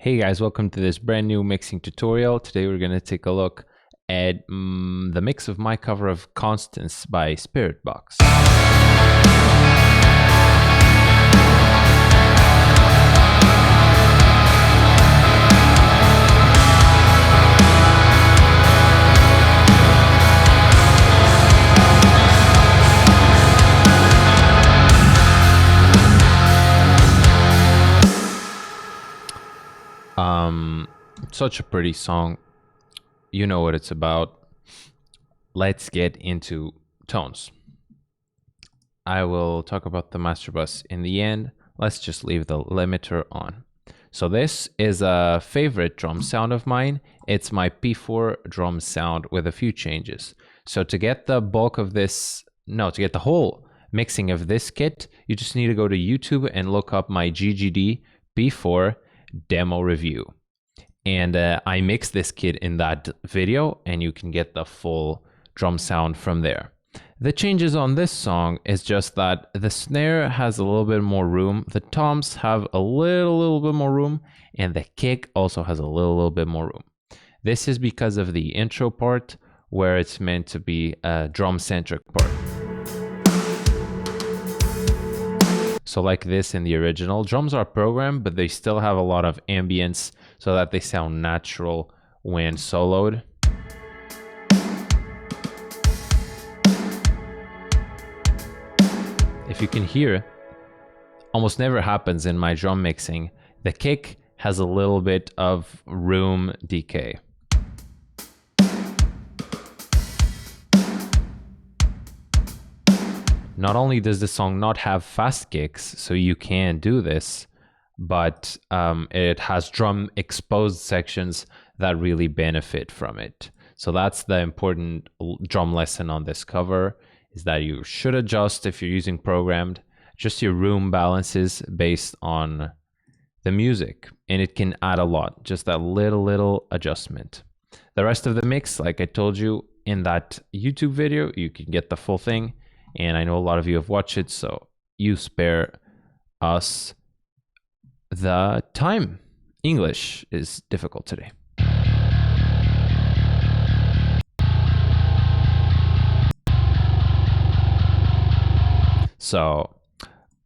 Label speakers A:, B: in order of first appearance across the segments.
A: Hey guys, welcome to this brand new mixing tutorial. Today we're going to take a look at the mix of my cover of Constance by SPIRITBOX. Such a pretty song. You know what it's about. Let's get into tones. I will talk about the master bus in the end. Let's just leave the limiter on. So this is a favorite drum sound of mine. It's my P4 drum sound with a few changes. So to get the bulk of this, to get the whole mixing of this kit, you just need to go to YouTube and look up my GGD P4 demo review. And I mixed this kit in that video, and you can get the full drum sound from there. The changes on this song is just that the snare has a little bit more room, the toms have a little bit more room, and the kick also has a little bit more room. This is because of the intro part, where it's meant to be a drum-centric part. So like this in the original, drums are programmed, but they still have a lot of ambience so that they sound natural when soloed. If you can hear, almost never happens in my drum mixing, the kick has a little bit of room decay. Not only does the song not have fast kicks, so you can do this, but it has drum exposed sections that really benefit from it. So that's the important drum lesson on this cover, is that you should adjust, if you're using programmed, just your room balances based on the music. And it can add a lot, just that little adjustment. The rest of the mix, like I told you in that YouTube video, you can get the full thing. And I know a lot of you have watched it, so you spare us the time. English is difficult today. So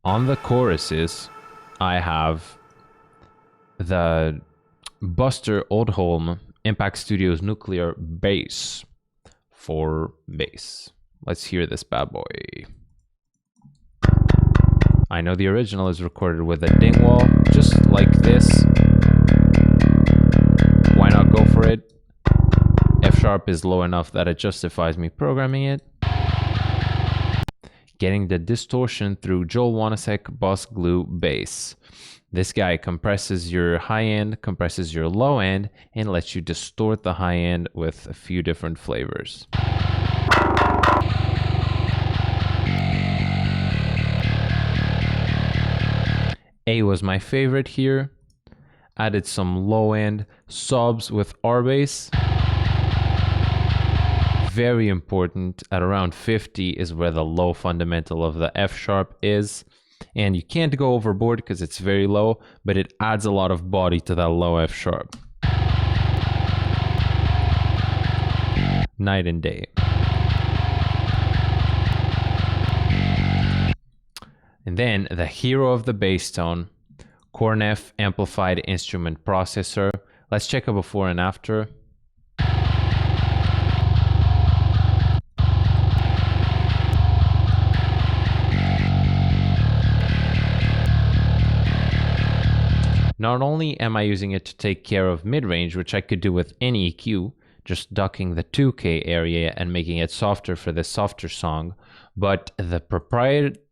A: on the choruses, I have the Buster Oldholm Impact Studios Nuclear Bass for bass. Let's hear this bad boy. I know the original is recorded with a ding wall, just like this. Why not go for it? F sharp is low enough that it justifies me programming it. Getting the distortion through Joel Wanasek Boss Glue bass. This guy compresses your high end, compresses your low end, and lets you distort the high end with a few different flavors. A was my favorite here. Added some low end subs with R bass. Very important, at around 50 is where the low fundamental of the F sharp is. And you can't go overboard because it's very low, but it adds a lot of body to that low F sharp. Night and day. And then the hero of the bass tone, Cornef Amplified Instrument Processor. Let's check a before and after. Not only am I using it to take care of mid-range, which I could do with any EQ, just ducking the 2K area and making it softer for this softer song, but the proprietary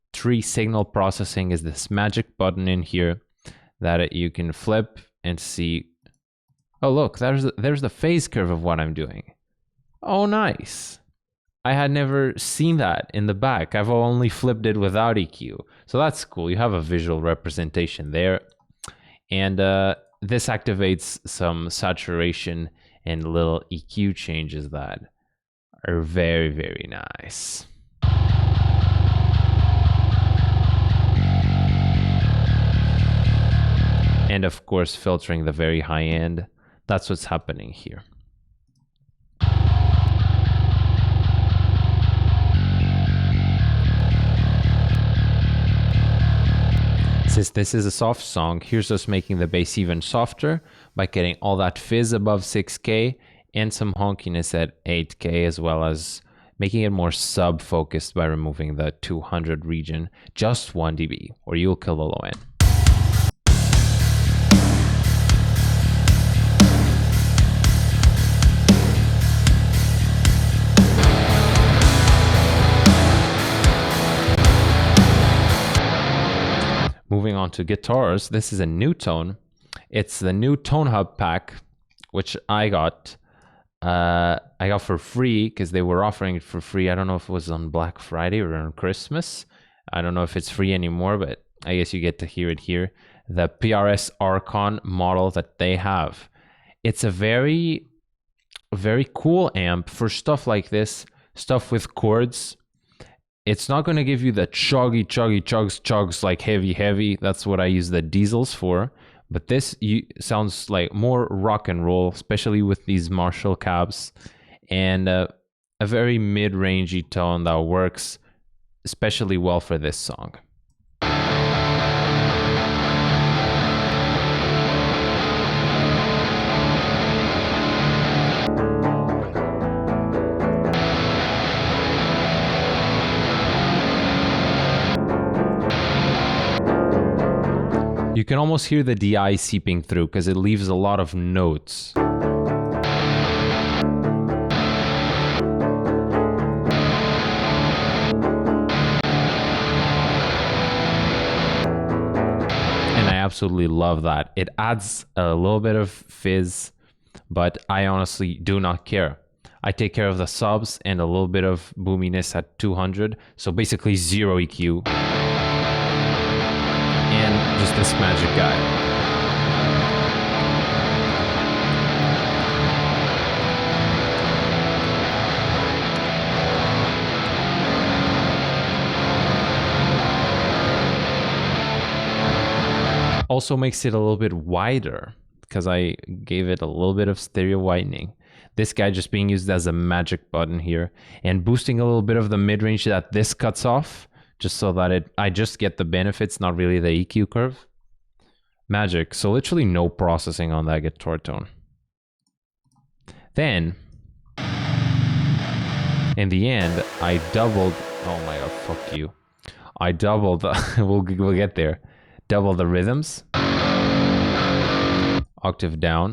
A: signal processing is this magic button in here that you can flip and see. Oh look, there's the phase curve of what I'm doing. Oh nice. I had never seen that in the back. I've only flipped it without EQ. So that's cool. You have a visual representation there. And this activates some saturation and little EQ changes that are very nice. and of course filtering the very high end. That's what's happening here. Since this is a soft song, here's us making the bass even softer by getting all that fizz above 6K and some honkiness at 8K, as well as making it more sub-focused by removing the 200 region, just 1 dB, or you'll kill the low end. Moving on to guitars, this is a new tone. It's the new Tone Hub pack, which I got for free because they were offering it for free. I don't know if it was on Black Friday or on Christmas. I don't know if it's free anymore, but I guess you get to hear it here. The PRS Archon model that they have. It's a very, very cool amp for stuff like this, stuff with chords. It's not going to give you the chuggy, chugs, like heavy. That's what I use the diesels for. But this sounds like more rock and roll, especially with these Marshall cabs. And a very mid-rangey tone that works especially well for this song. You can almost hear the DI seeping through because it leaves a lot of notes. And I absolutely love that. It adds a little bit of fizz, but I honestly do not care. I take care of the subs and a little bit of boominess at 200, so basically zero EQ. And just this magic guy. Also makes it a little bit wider because I gave it a little bit of stereo widening. This guy just being used as a magic button here and boosting a little bit of the mid-range that this cuts off, just so that I just get the benefits, not really the EQ curve. Magic. So literally no processing on that guitar tone. Then, in the end, I doubled. Oh my god, fuck you. I doubled. We'll get there. Double the rhythms. Octave down.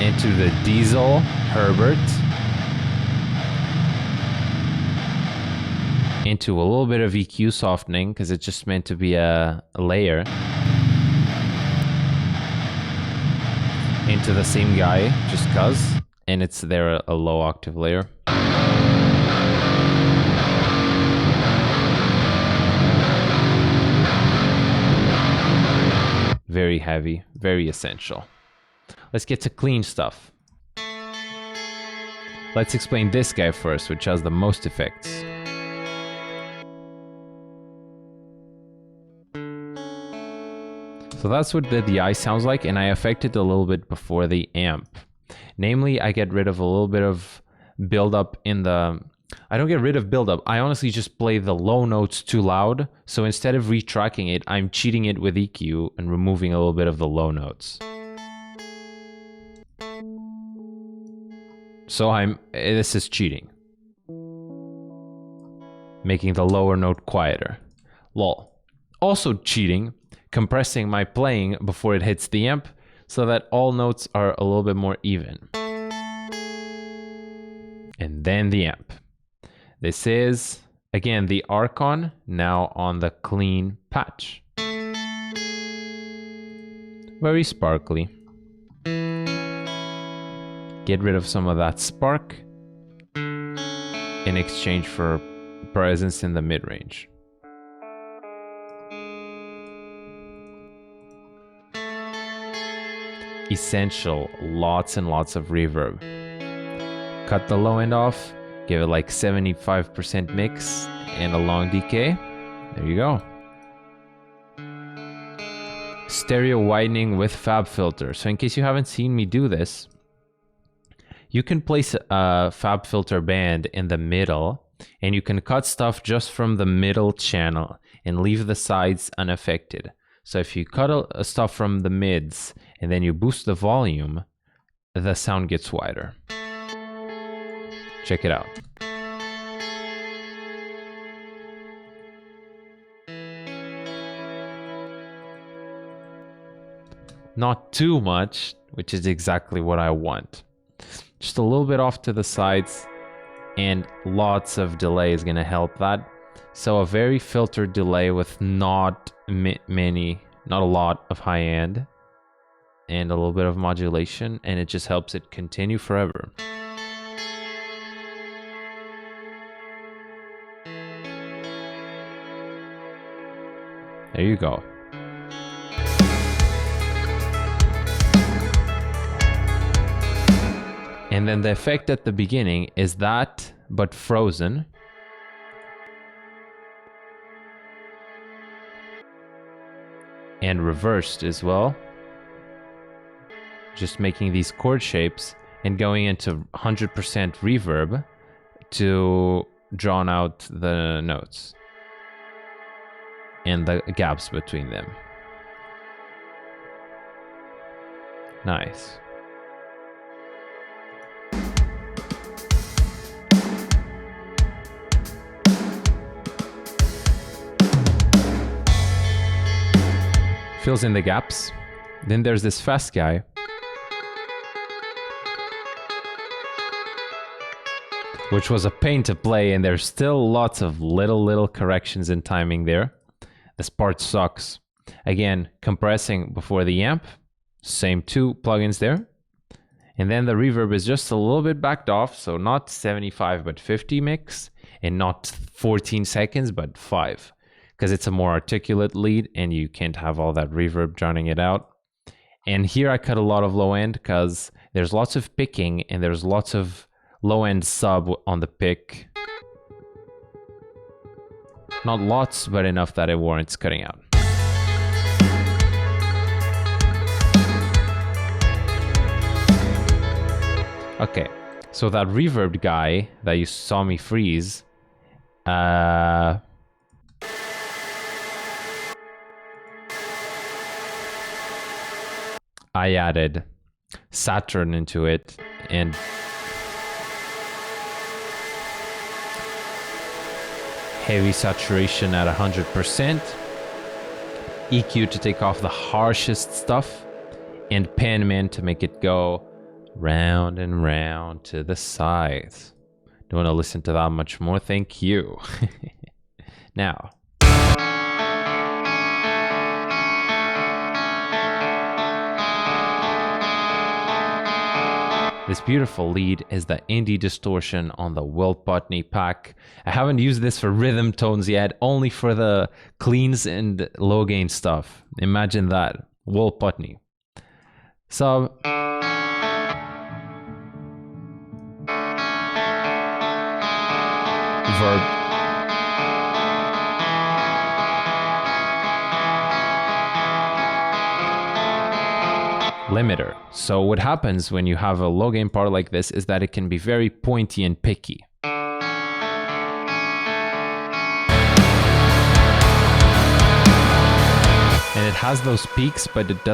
A: Into the Diesel Herbert. Into a little bit of EQ softening because it's just meant to be a layer. Into the same guy, just cuz, and it's there a low octave layer. Very heavy, very essential. Let's get to clean stuff. Let's explain this guy first, which has the most effects. So that's what the DI sounds like, and I affect it a little bit before the amp. Namely, I get rid of a little bit of buildup in the... I don't get rid of buildup. I honestly just play the low notes too loud. So instead of retracking it, I'm cheating it with EQ and removing a little bit of the low notes. So this is cheating. Making the lower note quieter. Lol. Also cheating, compressing my playing before it hits the amp so that all notes are a little bit more even. And then the amp. This is, again, the Archon, now on the clean patch. Very sparkly. Get rid of some of that spark in exchange for presence in the mid-range. Essential, lots and lots of reverb. Cut the low end off, give it like 75% mix and a long decay. There you go. stereo widening with fab filter. So in case you haven't seen me do this, you can place a fab filter band in the middle, and you can cut stuff just from the middle channel and leave the sides unaffected. So if you cut stuff from the mids and then you boost the volume, the sound gets wider. Check it out. Not too much, which is exactly what I want. Just a little bit off to the sides, and lots of delay is going to help that. So a very filtered delay with not a lot of high end, and a little bit of modulation, and it just helps it continue forever. There you go. And then the effect at the beginning is that, but frozen. And reversed as well. Just making these chord shapes and going into 100% reverb to drown out the notes and the gaps between them. Nice. Fills in the gaps. Then there's this fast guy. Which was a pain to play, and there's still lots of little corrections in timing there. This part sucks. Again, compressing before the amp. Same two plugins there. And then the reverb is just a little bit backed off, so not 75 but 50 mix, and not 14 seconds but 5. Because it's a more articulate lead and you can't have all that reverb drowning it out. And here I cut a lot of low end because there's lots of picking and there's lots of low end sub on the pick. Not lots, but enough that it warrants cutting out. Okay, so that reverb guy that you saw me freeze, I added Saturn into it and heavy saturation at 100%, EQ to take off the harshest stuff, and Panman to make it go round and round to the sides. Don't want to listen to that much more, thank you. Now. This beautiful lead is the indie distortion on the Will Putney pack. I haven't used this for rhythm tones yet, only for the cleans and low gain stuff. Imagine that. Will Putney. Sub. Verb. Limiter. So what happens when you have a low gain part like this is that it can be very pointy and picky. And it has those peaks, but it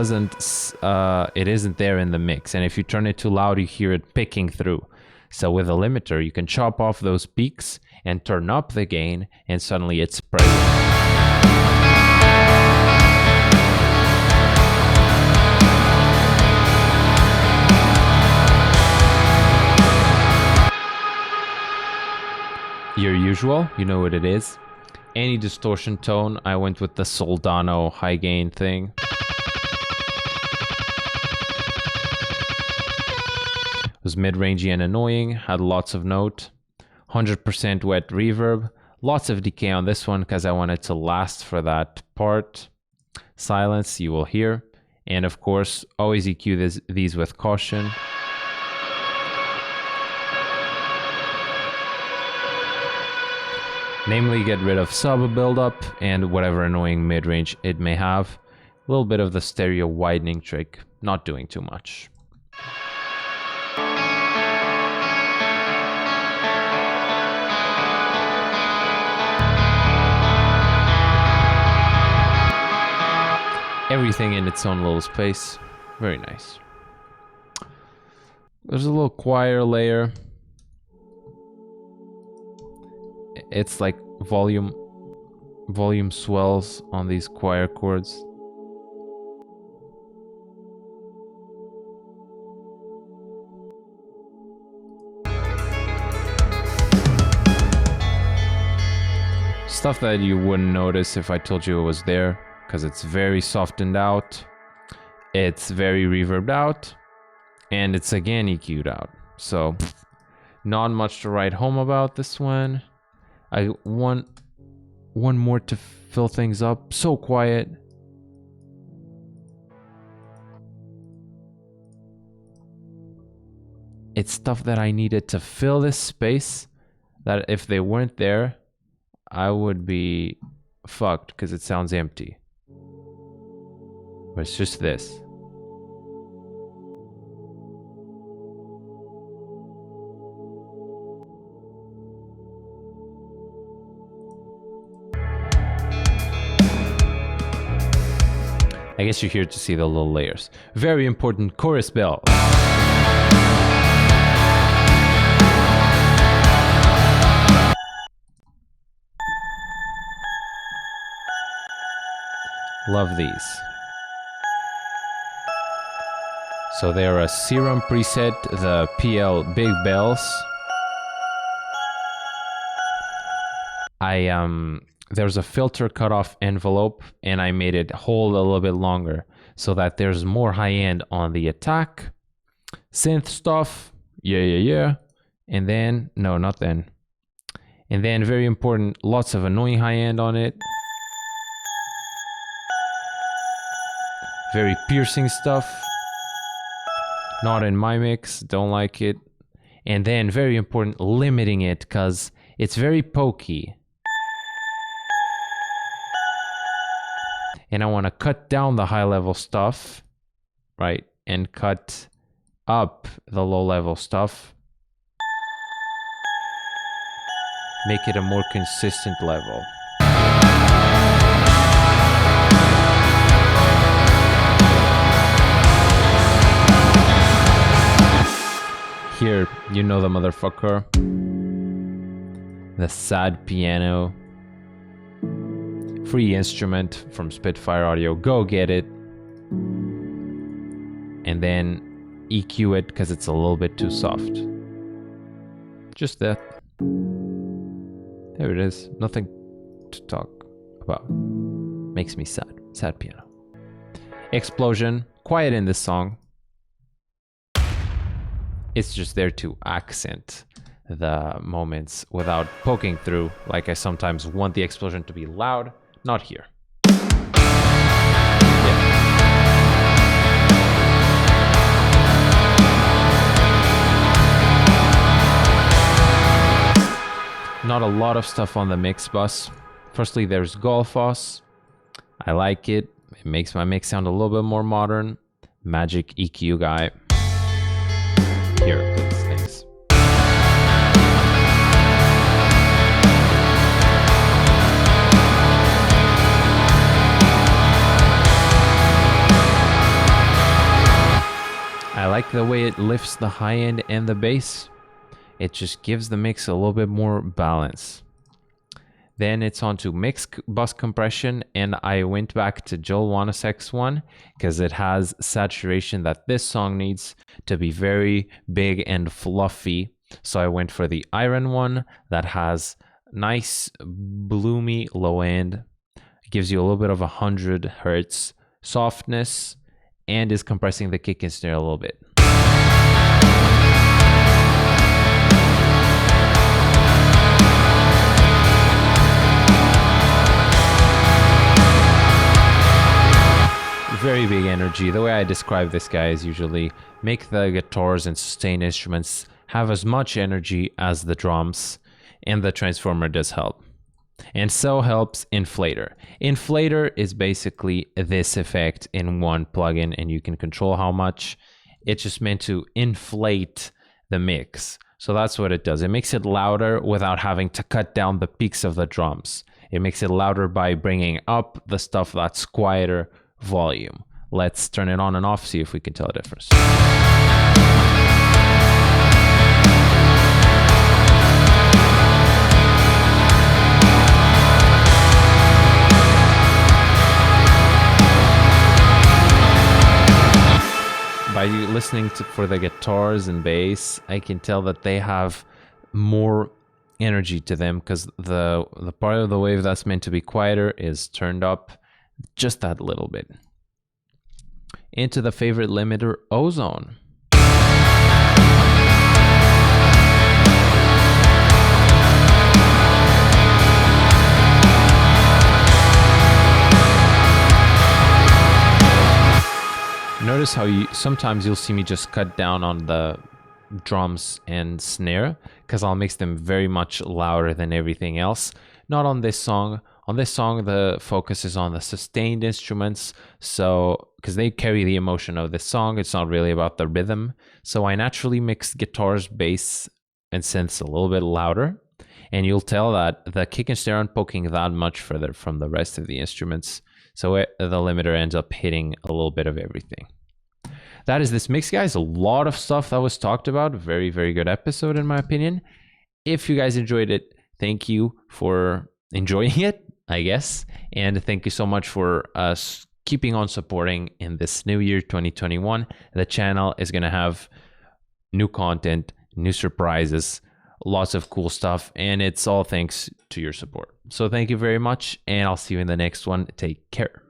A: isn't there in the mix. And if you turn it too loud, you hear it picking through. So with a limiter, you can chop off those peaks and turn up the gain, and suddenly it's present. Your usual, you know what it is. Any distortion tone, I went with the Soldano high gain thing. It was mid-rangey and annoying, had lots of note. 100% wet reverb, lots of decay on this one because I wanted to last for that part. Silence, you will hear. And of course, always EQ these with caution. Namely, get rid of sub buildup and whatever annoying mid-range it may have. little bit of the stereo widening trick, not doing too much. Everything in its own little space. Very nice. There's a little choir layer. It's like volume swells on these choir chords. Stuff that you wouldn't notice if I told you it was there, because it's very softened out, it's very reverbed out, and it's again EQ'd out. So not much to write home about this one. I want one more to fill things up. So quiet. It's stuff that I needed to fill this space, that if they weren't there, I would be fucked because it sounds empty. But it's just this. I guess you're here to see the little layers. Very important chorus bell. Love these. So they're a Serum preset, the PL Big Bells. There's a filter cutoff envelope and I made it hold a little bit longer so that there's more high end on the attack. Synth stuff, yeah. And then, no, not then. And then very important, lots of annoying high end on it. Very piercing stuff. Not in my mix, don't like it. And then very important, limiting it because it's very pokey. And I want to cut down the high level stuff, right? And cut up the low level stuff. Make it a more consistent level. Here, you know the motherfucker. The sad piano. Free instrument from Spitfire Audio. Go get it. And then EQ it because it's a little bit too soft. Just that. There it is. Nothing to talk about. Makes me sad. Sad piano. Explosion. Quiet in this song. It's just there to accent the moments without poking through, like I sometimes want the explosion to be loud. Not here. Yeah. Not a lot of stuff on the mix bus. Firstly, there's Golfos. I like it. It makes my mix sound a little bit more modern. Magic EQ guy. Here, these things. I like the way it lifts the high end and the bass. It just gives the mix a little bit more balance. Then it's on to mix bus compression, and I went back to Joel Wanasek's one because it has saturation that this song needs to be very big and fluffy. So I went for the Iron one that has nice bloomy low end, gives you a little bit of 100 hertz softness, and is compressing the kick and snare a little bit. Very big energy. The way I describe this guy is usually make the guitars and sustain instruments have as much energy as the drums, and the transformer does help. And so helps Inflator. Inflator is basically this effect in one plugin, and you can control how much. It's just meant to inflate the mix. So that's what it does. It makes it louder without having to cut down the peaks of the drums. It makes it louder by bringing up the stuff that's quieter volume. Let's turn it on and off, see if we can tell a difference. By listening for the guitars and bass, I can tell that they have more energy to them because the part of the wave that's meant to be quieter is turned up just that little bit. Into the favorite limiter, Ozone. Notice how sometimes you'll see me just cut down on the drums and snare because I'll make them very much louder than everything else. Not on this song. On this song, the focus is on the sustained instruments, so because they carry the emotion of this song, it's not really about the rhythm. So I naturally mix guitars, bass, and synths a little bit louder, and you'll tell that the kick and snare aren't poking that much further from the rest of the instruments. So the limiter ends up hitting a little bit of everything. That is this mix, guys. A lot of stuff that was talked about. Very, very good episode, in my opinion. If you guys enjoyed it, thank you for enjoying it, I guess. And thank you so much for us keeping on supporting in this new year, 2021. The channel is going to have new content, new surprises, lots of cool stuff, and it's all thanks to your support. So thank you very much, and I'll see you in the next one. Take care.